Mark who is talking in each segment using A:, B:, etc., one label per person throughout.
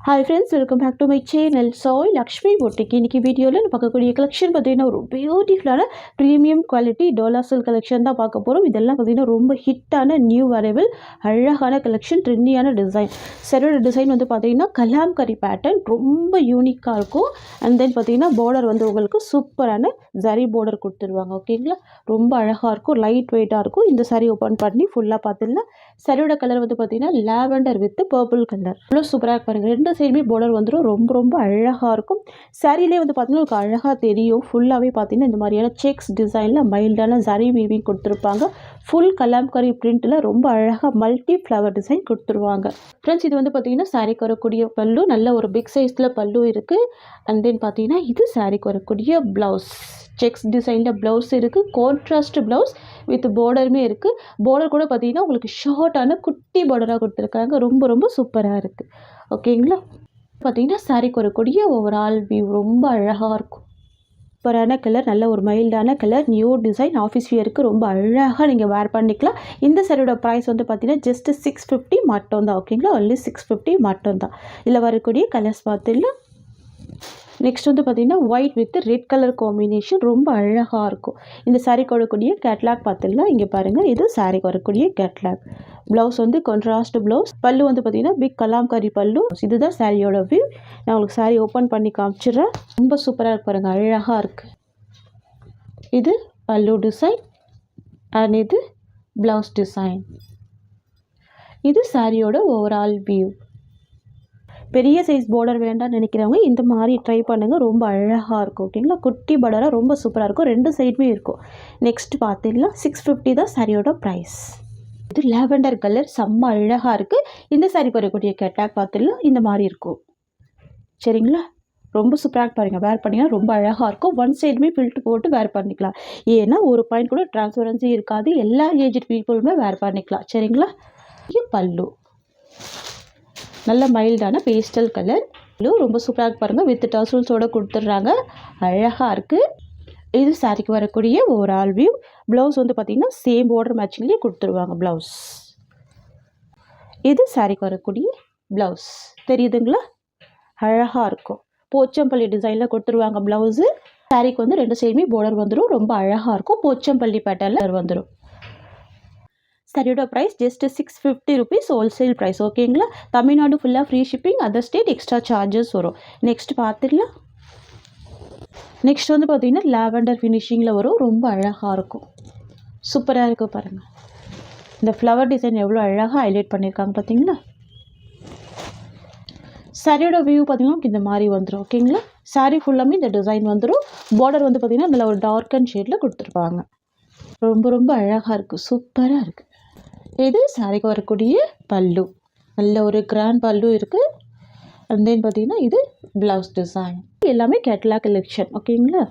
A: Hi friends, welcome back to my channel. Soy Lakshmi Boutique. இன்னைக்கு வீடியோவில் நம்ம பார்க்கக்கூடிய கலெக்ஷன் பார்த்தீங்கன்னா ஒரு பியூட்டிஃபுல்லான premium quality Dola silk collection தான் பார்க்க போகிறோம். இதெல்லாம் பார்த்தீங்கன்னா ரொம்ப ஹிட்டான நியூ அரைவல் அழகான கலெக்ஷன், ட்ரெண்டியான டிசைன். சரியோட டிசைன் வந்து பார்த்தீங்கன்னா கலாம்கரி பேட்டர்ன் ரொம்ப யூனிக்காக இருக்கும். அண்ட் தென் பார்த்தீங்கன்னா பார்டர் வந்து உங்களுக்கு சூப்பரான ஜரி பார்டர் கொடுத்துருவாங்க. ஓகேங்களா, ரொம்ப அழகாக இருக்கும், லைட் வெயிட்டாக இருக்கும். இந்த சாரி ஓப்பன் பண்ணி ஃபுல்லாக பார்த்துடலாம். சரியோட கலர் வந்து பார்த்தீங்கன்னா லாவெண்டர் வித் பர்பிள் கலர். இவ்வளோ சூப்பராக பாருங்கள். ரெண்டு சைடுமே பார்டர் வந்துடும், ரொம்ப அழகாக இருக்கும். சாரிலே வந்து பார்த்தீங்கன்னா உங்களுக்கு அழகாக தெரியும். ஃபுல்லாகவே பார்த்தீங்கன்னா இந்த மாதிரியான செக்ஸ் டிசைனில் மைல்டான ஜரி வீவிங் கொடுத்துருப்பாங்க. ஃபுல் கலாம்கரி பிரிண்ட்டில் ரொம்ப அழகாக மல்டி ஃப்ளவர் டிசைன் கொடுத்துருவாங்க. ஃப்ரெண்ட்ஸ், இது வந்து பார்த்தீங்கன்னா சாரிக்கு வரக்கூடிய பல்லு, நல்ல ஒரு பிக் சைஸில் பல்லு இருக்குது. அண்ட் தென் பார்த்தீங்கன்னா இது சாரிக்கு வரக்கூடிய ப்ளவுஸ், செக்ஸ் டிசைனில் ப்ளவுஸ் இருக்குது. கான்ட்ராஸ்ட் ப்ளவுஸ் வித் பார்டருமே இருக்குது. பார்டர் கூட பார்த்தீங்கன்னா உங்களுக்கு ஷார்ட்டான குட்டி பார்டராக கொடுத்துருக்காங்க. ரொம்ப சூப்பராக இருக்குது. ஓகேங்களா, பார்த்தீங்கன்னா சாரிக்கு வரக்கூடிய ஓவரால் வியூ ரொம்ப அழகாக இருக்கும். சூப்பரான கலர், நல்ல ஒரு மைல்டான கலர், நியூ டிசைன், ஆஃபீஸ் வியருக்கு ரொம்ப அழகாக நீங்கள் வேர் பண்ணிக்கலாம். இந்த சாரியோட ப்ரைஸ் வந்து பார்த்தீங்கன்னா ஜஸ்ட் 650 மட்டும் தான். ஓகேங்களா, ஒன்லி 650 மட்டும் தான். இதில் வரக்கூடிய கலர்ஸ் பார்த்துலாம். நெக்ஸ்ட் வந்து பார்த்தீங்கன்னா white with red colour combination ரொம்ப அழகாக இருக்கும். இந்த சாரிக்கு வரக்கூடிய கேட்லாக் பார்த்துக்கலாம். இங்கே பாருங்கள், இது சாரிக்கு வரக்கூடிய கேட்லாக். ப்ளவுஸ் வந்து கான்ட்ராஸ்ட் ப்ளவுஸ். பல்லு வந்து பார்த்தீங்கன்னா பிக் கலாம்கரி பல்லு. இதுதான் சாரியோட வியூ. நான் உங்களுக்கு சாரி ஓப்பன் பண்ணி காமிச்சிடுறேன். ரொம்ப சூப்பராக இருக்கு பாருங்கள், அழகாக இருக்குது. இது பல்லு டிசைன் அண்ட் இது ப்ளவுஸ் டிசைன். இது சாரியோட ஓவரால் வியூ. பெரிய சைஸ் பார்டர் வேண்டாம்னு நினைக்கிறவங்க இந்த மாதிரி ட்ரை பண்ணுங்கள், ரொம்ப அழகாக இருக்கும். ஓகேங்களா, குட்டி பார்டராக ரொம்ப சூப்பராக இருக்கும். ரெண்டு சைடுமே இருக்கும். நெக்ஸ்ட் பார்த்துக்கலாம். 650 தான் சாரியோட ப்ரைஸ். இது லாவெண்டர் கலர், செம்ம அழகாக இருக்குது. இந்த சாரி வரக்கூடிய கேட்டாக் பார்த்துலாம் இந்த மாதிரி இருக்கும். சரிங்களா, ரொம்ப சூப்பராக பாருங்கள். வேர் பண்ணிங்கன்னா ரொம்ப அழகாக இருக்கும். ஒன் சைடுமே ஃபில்ட்ரு போட்டு வேர் பண்ணிக்கலாம். ஏன்னா ஒரு பாயிண்ட் கூட ட்ரான்ஸ்பரன்சி இருக்காது. எல்லா ஏஜ் பீப்புளுமே வேர் பண்ணிக்கலாம். சரிங்களா, இது பல்லு, நல்ல மைல்டான பேஸ்டல் கலர். ரொம்ப சூப்பராக பாருங்கள். வித் டர்சல்ஸோடு கொடுத்துட்றாங்க, அழகாக இருக்குது. இது சாரிக்கு வரக்கூடிய ஓவரால் வியூ. ப்ளவுஸ் வந்து பார்த்திங்கன்னா சேம் பார்டர் மேட்சிங்லேயே கொடுத்துருவாங்க ப்ளவுஸ். இது சாரிக்கு வரக்கூடிய ப்ளவுஸ். தெரியுதுங்களா, அழகாக இருக்கும். போச்சம்பள்ளி டிசைனில் கொடுத்துருவாங்க ப்ளவுஸு. சாரிக்கு வந்து ரெண்டு சைடுமே பார்டர் வந்துடும், ரொம்ப அழகாக இருக்கும். போச்சம்பள்ளி பேட்டர்னில் வந்துடும். சாரியோட price just 650 rupees wholesale price. ஓகேங்களா, தமிழ்நாடு ஃபுல்லாக free shipping, other state extra charges வரும். நெக்ஸ்ட் பார்த்துடலாம். நெக்ஸ்ட் வந்து பார்த்திங்கன்னா லாவெண்டர் ஃபினிஷிங்கில் வரும், ரொம்ப அழகாக இருக்கும். சூப்பராக இருக்குது பாருங்கள். இந்த ஃப்ளவர் டிசைன் எவ்வளோ அழகாக ஹைலைட் பண்ணியிருக்காங்க பார்த்தீங்களா. சாரியோட வியூ பார்த்திங்கன்னா இந்த மாதிரி வந்துடும். ஓகேங்களா, சாரி ஃபுல்லாமே இந்த டிசைன் வந்துடும். பார்டர் வந்து பார்த்திங்கன்னா நல்ல ஒரு டார்க் அண்ட் ஷேடில் கொடுத்துருப்பாங்க. ரொம்ப அழகாக இருக்குது, சூப்பராக இருக்குது. இது சாரிக்கு வரக்கூடிய பல்லு, நல்ல ஒரு கிராண்ட் பல்லு இருக்குது. அண்ட் தென் பார்த்தீங்கன்னா இது ப்ளவுஸ் டிசைன். எல்லாமே கேட்லாக் கலெக்ஷன். ஓகேங்களா,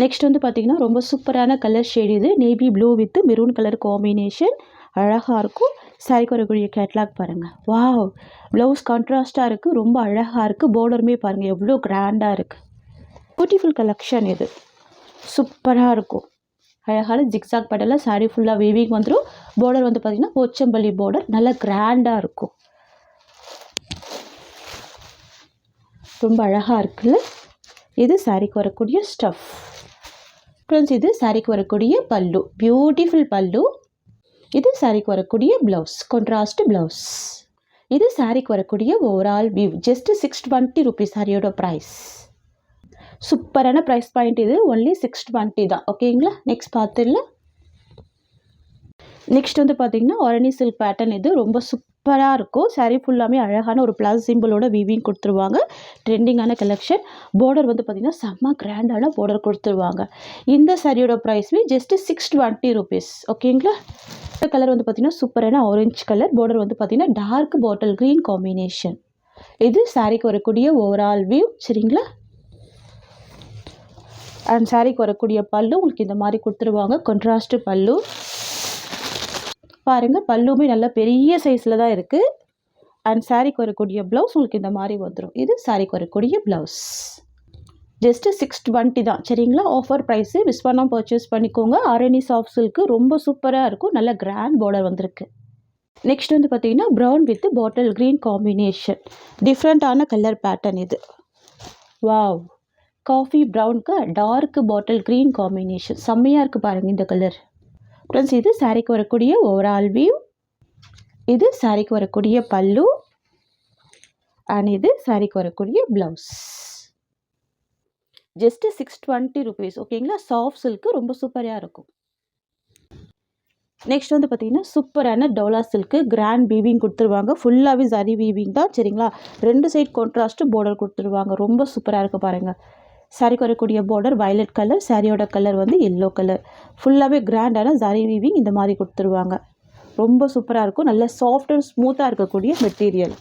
A: நெக்ஸ்ட் வந்து பார்த்திங்கன்னா ரொம்ப சூப்பரான கலர் ஷேட். இது navy blue with maroon colour combination, அழகாக இருக்கும். சாரிக்கு வரக்கூடிய கேட்லாக் பாருங்கள். வாவ், ப்ளவுஸ் கான்ட்ராஸ்ட்டாக இருக்குது, ரொம்ப அழகாக இருக்குது. பார்டருமே பாருங்கள் எவ்வளோ கிராண்டாக இருக்குது. பியூட்டிஃபுல் கலெக்ஷன் இது, சூப்பராக இருக்கும். அழகான ஜிக்ஸாக் பேட்டர்னில் சாரி ஃபுல்லாக வீவிங் வந்துடும். பார்டர் வந்து பார்த்திங்கன்னா போச்சம்பள்ளி பார்டர், நல்லா கிராண்டாக இருக்கும். ரொம்ப அழகாக இருக்குல்ல. இது சாரிக்கு வரக்கூடிய ஸ்டஃப். ஃப்ரெண்ட்ஸ், இது சாரிக்கு வரக்கூடிய பல்லு, பியூட்டிஃபுல் பல்லு. இது சாரிக்கு வரக்கூடிய ப்ளவுஸ், கான்ட்ராஸ்ட் ப்ளவுஸ். இது சாரிக்கு வரக்கூடிய ஓவரால் வியூ. ஜஸ்ட் 620 ருபீஸ் சாரியோட ப்ரைஸ். சூப்பரான ப்ரைஸ் பாயிண்ட். இது ஒன்லி 620 தான். ஓகேங்களா, நெக்ஸ்ட் பார்த்துடலாம். நெக்ஸ்ட் வந்து பார்த்திங்கன்னா ஆரணி சில்க் பேட்டர்ன். இது ரொம்ப சூப்பராக இருக்கும். சாரி ஃபுல்லாமே அழகான ஒரு ப்ளஸ் சிம்பிளோட வீவிங் கொடுத்துருவாங்க. ட்ரெண்டிங்கான கலெக்ஷன். பார்டர் வந்து பார்த்திங்கன்னா செம்ம கிராண்டான பார்டர் கொடுத்துருவாங்க. இந்த சாரியோட ப்ரைஸ்மே ஜஸ்ட் 620 ருபீஸ். ஓகேங்களா, இந்த கலர் வந்து பார்த்திங்கன்னா சூப்பரான ஆரஞ்சு கலர். பார்டர் வந்து பார்த்திங்கன்னா டார்க் பாட்டில் க்ரீன் காம்பினேஷன். இது சாரிக்கு வரக்கூடிய ஓவரால் வியூ. சரிங்களா, அண்ட் சாரிக்கு வரக்கூடிய பல்லு உங்களுக்கு இந்த மாதிரி கொடுத்துருவாங்க, கான்ட்ராஸ்ட் பல்லு. பாருங்கள், பல்லுமே நல்லா பெரிய சைஸில் தான் இருக்குது. அண்ட் சாரிக்கு வரக்கூடிய ப்ளவுஸ் உங்களுக்கு இந்த மாதிரி வந்துடும். இது சாரிக்கு வரக்கூடிய ப்ளவுஸ். ஜஸ்ட்டு 620 தான். சரிங்களா, ஆஃபர் ப்ரைஸு, மிஸ் பண்ணாமல் பர்ச்சேஸ் பண்ணிக்கோங்க. ஆரணி சாஃப்ட் சில்க்கு ரொம்ப சூப்பராக இருக்கும். நல்ல கிராண்ட் பார்டர் வந்திருக்கு. நெக்ஸ்ட் வந்து பார்த்தீங்கன்னா brown with bottle green combination. டிஃப்ரெண்ட்டான கலர் பேட்டர்ன் இது. வாவ்! காஃபி ப்ரௌனுக்கு டார்க் பாட்டில் க்ரீன் காம்பினேஷன். செம்மையாக இருக்குது பாருங்கள் இந்த கலர். ஃப்ரெண்ட்ஸ், இது சாரீக்கு வரக்கூடிய ஓவரால் வியூ. இது சாரீக்கு வரக்கூடிய பல்லு. அண்ட் இது சாரீக்கு வரக்கூடிய ப்ளவுஸ். Just 620 rupees. ஓகேங்களா? சாஃப்ட் சில்க்கு ரொம்ப சூப்பராக இருக்கும். நெக்ஸ்ட் வந்து பார்த்தீங்கன்னா சூப்பரான டோலா சில்க்கு கிராண்ட் வீவிங் கொடுத்துருவாங்க. ஃபுல்லாகவே ஜரி வீவிங் தான். சரிங்களா? 2 சைட் கான்ட்ராஸ்ட் பார்டர் கொடுத்துருவாங்க. ரொம்ப சூப்பராக இருக்குது பாருங்கள். சாரீக்கு வரக்கூடிய பார்டர் வயலட் கலர், சாரியோட கலர் வந்து எல்லோ கலர். ஃபுல்லாகவே கிராண்டான ஜரி வீவிங் இந்த மாதிரி கொடுத்துருவாங்க. ரொம்ப சூப்பராக இருக்கும். நல்ல சாஃப்ட் அண்ட் ஸ்மூத்தாக இருக்கக்கூடிய மெட்டீரியல்.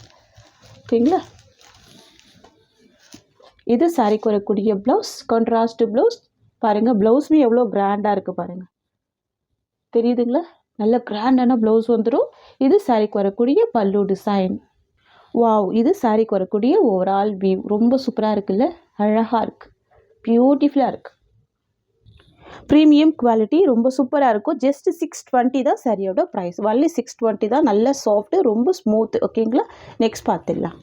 A: ஓகேங்களா? இது சாரீக்கு வரக்கூடிய ப்ளவுஸ், கான்ட்ராஸ்ட் ப்ளவுஸ். பாருங்கள், ப்ளவுஸுமே எவ்வளோ கிராண்டாக இருக்குது பாருங்கள். தெரியுதுங்களா? நல்ல கிராண்டான ப்ளவுஸ் வந்துடும். இது சாரீக்கு வரக்கூடிய பல்லு டிசைன். வாவ்! இது சாரீக்கு வரக்கூடிய ஓவரால் வியூ. ரொம்ப சூப்பராக இருக்குல்ல? அழகாக இருக்குது, பியூட்டிஃபுல்லாக இருக்குது. ப்ரீமியம் குவாலிட்டி, ரொம்ப சூப்பராக இருக்கும். ஜஸ்ட் 620 தான் சாரியோட ப்ரைஸ். ஒன்லி 620 தான். நல்ல சாஃப்ட்டு, ரொம்ப ஸ்மூத்து. ஓகேங்களா? நெக்ஸ்ட் பார்த்துடலாம்.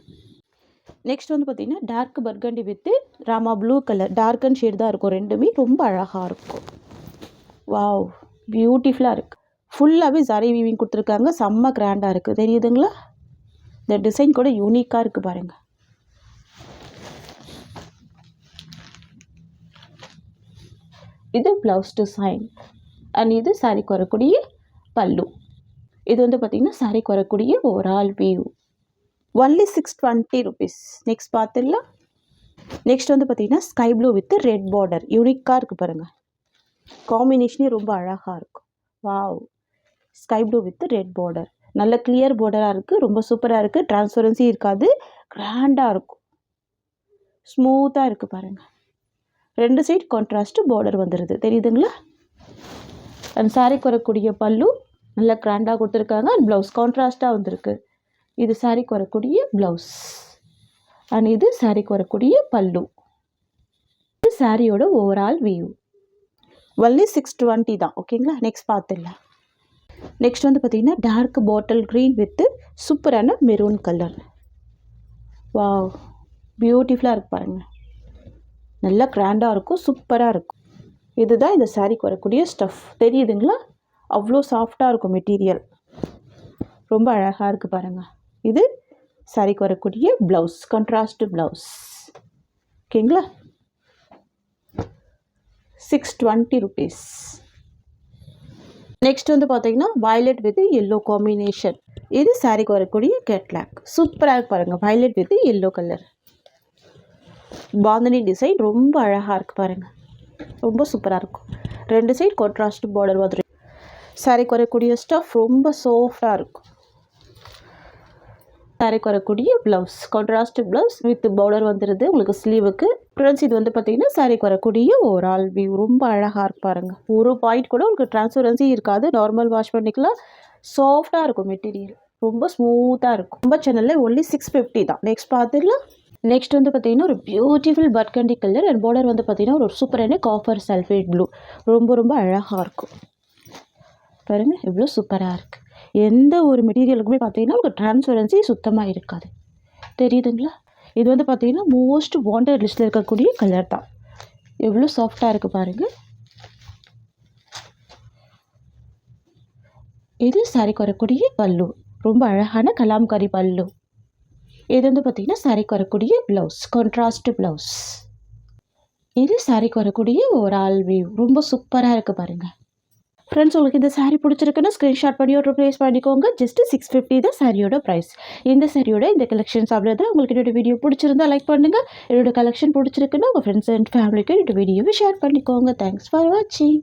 A: நெக்ஸ்ட் வந்து பார்த்திங்கன்னா dark burgundy with Rama blue colour. Dark and shade தான் இருக்கும் ரெண்டுமே. ரொம்ப அழகாக இருக்கும். வாவ்! பியூட்டிஃபுல்லாக இருக்குது. ஃபுல்லாகவே ஜரி வீவிங் கொடுத்துருக்காங்க. செம்ம கிராண்டாக இருக்குது. தெரியுதுங்களா? இந்த டிசைன் கூட யூனிக்காக இருக்குது பாருங்கள். இது ப்ளவுஸ் டிசைன். அண்ட் இது சாரீக்கு வரக்கூடிய பல்லு. இது வந்து பார்த்திங்கன்னா சாரீக்கு வரக்கூடிய overall view. Only 620 rupees. Next பார்த்துடலாம். நெக்ஸ்ட் வந்து பார்த்திங்கன்னா sky blue with red border. யூனிக்காக இருக்குது பாருங்கள். காம்பினேஷனே ரொம்ப அழகாக இருக்கும். Wow! Sky blue with red border. நல்ல கிளியர் பார்டராக இருக்குது. ரொம்ப சூப்பராக இருக்குது. டிரான்ஸ்பரன்சி இருக்காது. கிராண்டாக இருக்கும். ஸ்மூத்தாக இருக்குது பாருங்கள். 2 சைட் கான்ட்ராஸ்ட் பார்டர் வந்துடுது. தெரியுதுங்களா? அண்ட் சாரீக்கு வரக்கூடிய பல்லு நல்ல கிராண்டாக கொடுத்துருக்காங்க. அண்ட் ப்ளவுஸ் கான்ட்ராஸ்ட்டாக வந்திருக்கு. இது சாரீக்கு வரக்கூடிய ப்ளவுஸ். அண்ட் இது சாரீக்கு வரக்கூடிய பல்லு. இது சாரியோட ஓவரால் வியூ. ஒன்லி 620 தான். ஓகேங்களா? நெக்ஸ்ட் பார்த்துடலாம். நெக்ஸ்ட் வந்து பார்த்திங்கன்னா டார்க் பாட்டில் க்ரீன் வித்து சூப்பரான மெரூன் கலர். வாவ்! பியூட்டிஃபுல்லாக இருக்கு பாருங்கள். நல்லா கிராண்டாக இருக்கும். சூப்பராக இருக்கும். இதுதான் இந்த சாரீக்கு வரக்கூடிய ஸ்டஃப். தெரியுதுங்களா? அவ்வளோ சாஃப்டாக இருக்கும் மெட்டீரியல். ரொம்ப அழகாக இருக்குது பாருங்கள். இது சாரீக்கு வரக்கூடிய ப்ளவுஸ், கான்ட்ராஸ்ட் ப்ளவுஸ். ஓகேங்களா? 620 ருபீஸ். நெக்ஸ்ட் வந்து பார்த்தீங்கன்னா வயலட் வித் எல்லோ காம்பினேஷன். இது சாரீக்கு வரக்கூடிய கேட்லாக். சூப்பராக இருக்கு பாருங்கள். Violet with yellow colour. Bandhani design ரொம்ப அழகாக இருக்குது பாருங்கள். ரொம்ப சூப்பராக இருக்கும். 2 சைட் கான்ட்ராஸ்ட் பார்டர் வந்துடும். சாரீக்கு வரக்கூடிய ஸ்டஃப் ரொம்ப சாஃப்டாக இருக்கும். சாரீக்கு வரக்கூடிய blouse, contrast blouse with border வந்துடுது உங்களுக்கு ஸ்லீவுக்கு. ஃப்ரெண்ட்ஸ், இது வந்து பார்த்தீங்கன்னா சாரீக்கு வரக்கூடிய ஓவரால் வியூ. ரொம்ப அழகாக இருக்கு பாருங்கள். ஒரு பாயிண்ட் கூட உங்களுக்கு டிரான்ஸ்பரன்சி இருக்காது. நார்மல் வாஷ் பண்ணிக்கலாம். சாஃப்டாக இருக்கும் மெட்டீரியல். ரொம்ப ஸ்மூத்தாக இருக்கும். நம்ம சேனலில் ஒன்லி 650 தான். நெக்ஸ்ட் பார்த்துடலாம். நெக்ஸ்ட் வந்து பார்த்தீங்கன்னா ஒரு beautiful burgundy colour. And border வந்து பார்த்தீங்கன்னா ஒரு சூப்பரான காப்பர் சல்ஃபேட் ப்ளூ. ரொம்ப ரொம்ப அழகாக இருக்கும் பாருங்கள். எவ்வளோ சூப்பராக இருக்குது. எந்த ஒரு மெட்டீரியலுக்குமே பார்த்தீங்கன்னா உங்களுக்கு டிரான்ஸ்பரன்சி சுத்தமாக இருக்காது. தெரியுதுங்களா? இது வந்து பார்த்தீங்கன்னா மோஸ்ட் வாண்டட் லிஸ்ட்டில் இருக்கக்கூடிய கலர் தான். எவ்வளோ சாஃப்டாக இருக்குது பாருங்கள். இது சாரீக்கு வரக்கூடிய பல்லு. ரொம்ப அழகான கலாம்காரி பல்லு. இது வந்து பார்த்தீங்கன்னா சாரீக்கு வரக்கூடிய ப்ளவுஸ், கான்ட்ராஸ்ட் ப்ளவுஸ். இது சாரீக்கு வரக்கூடிய ஓவரால் வியூ. ரொம்ப சூப்பராக இருக்குது பாருங்கள். ஃப்ரெண்ட்ஸ், உங்களுக்கு இந்த சாரீ பிடிச்சிருக்குன்னா ஸ்க்ரீன்ஷாட் பண்ணி ஒரு ப்ளேஸ் பண்ணிக்கோங்க. ஜஸ்ட் 650 தான் சாரியோட ப்ரைஸ். இந்த சாரியோட இந்த கலெக்ஷன்ஸ் அவ்வளோதான். உங்களுக்கு என்னோட வீடியோ பிடிச்சிருந்தா லைக் பண்ணுங்கள். என்னோட கலெக்ஷன் பிடிச்சிருக்குன்னா உங்கள் ஃப்ரெண்ட்ஸ் அண்ட் ஃபேமிலிக்கு என்னோட வீடியோவை ஷேர் பண்ணிக்கோங்க. தேங்க்ஸ் ஃபார் வாட்சிங்.